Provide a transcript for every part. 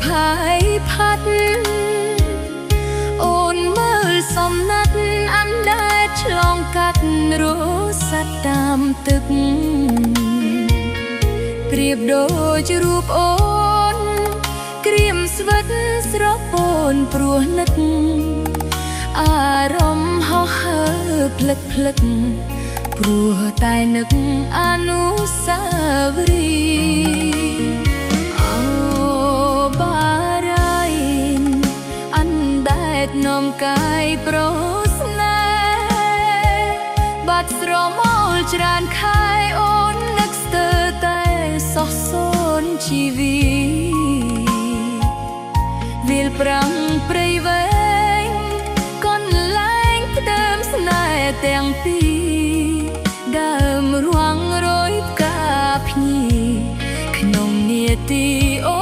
ភ័យផាត់អូនមើលសំណាត់អានដែលឆ្លងកាត់រស័តតាមទឹកប្រៀបដូចរូបអូនក្រៀមស្វិតស្រពោនព្រោះនឹកអារម្មណ៍ហោះហើរភ្លឹកព្រោះតែនឹកអនុស្សាវរីយ៍នាំកាយប្រស្នេហ៍បាត់ស្រមោលច្រើនខែអូននឹកស្ទើរតែសោះសូនជីវិតវាលប្រាំងព្រៃវែងកន្លែងផ្ដើមស្នេហ៍ទាំងពីរដើមរាំងរយផ្កាភ្ញីក្នុងនាទីអូ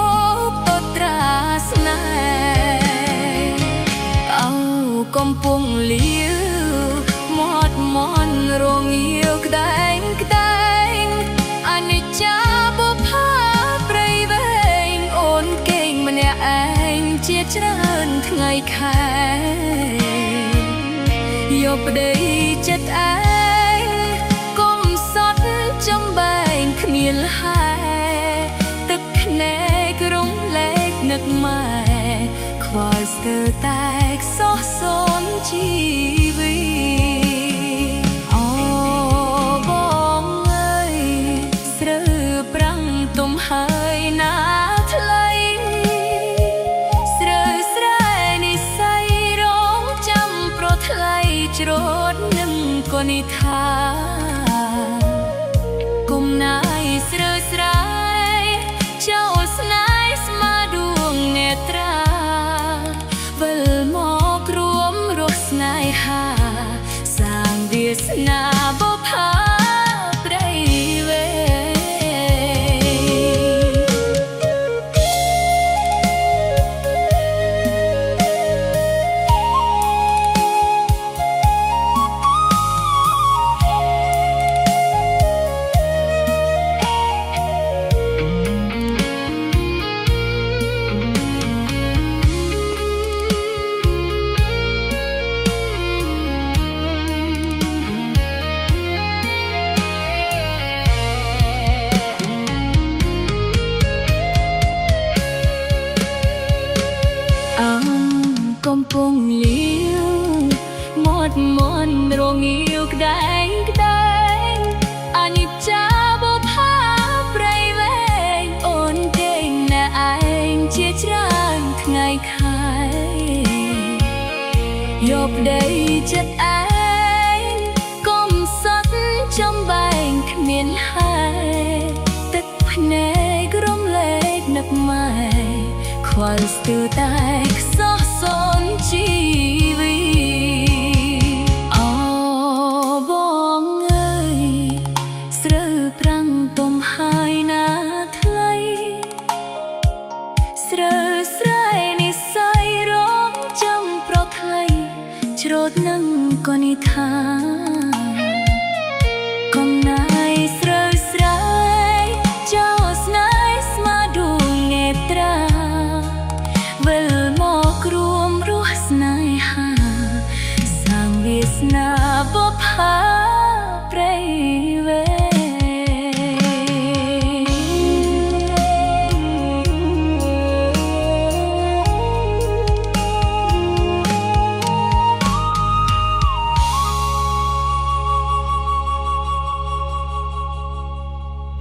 បត្រាស្នេហ៍កំពុងលាវមាត់មន់រងាវក្តែងអនិច្ចាបុប្ផាព្រៃវែងអូនគេងម្នាក់ឯងជាច្រើនថ្ងៃខែយកប្តីចិត្តឯងកុំសត់ចំបែងគ្មានហែទឹកភ្នែករំលែកនឹកម៉ែខ្វល់ស្ទើរតែខ្សោះសូនជីវិតអូបងអើយស្រូវប្រាំងទុំហើយណាថ្លៃស្រូវស្រែនិស័យរងចាំប្រថ្លៃច្រូតនឹងកនិដ្ឋាគុំណាយស្រូវស្រែចូលស្នេហ៍ស្មាដួងនេត្រាវិលមកររួមរស់ស្នេហាសាងវាសនាបុប្ផាព្រៃវែកំពុងលាវមាត់មន់រងាវក្តែងអនិច្ចាបុប្ផាព្រៃវែងអូនគេងណាឯងជាច្រើនថ្ងៃខែយកប្តីចិត្តឯងកុំសត់ចំបែងគ្មានហែទឹកភ្នែករំលែកនឹកម៉ែខ្វល់ស្ទើរតែខ្សោះសូនជីវិតអូបងអើយស្រូវប្រាំងទុំហើយណាថ្លៃស្រូវស្រែនិស័យរងចាំប្រថ្លៃច្រូតនឹងកនិដ្ឋាកំណាយស្រូវស្រែចូលស្នេហ៍ស្មាដួងនេត្រាវិលមកររួមរស់ស្នេហាសាងវាសនាបុប្ផា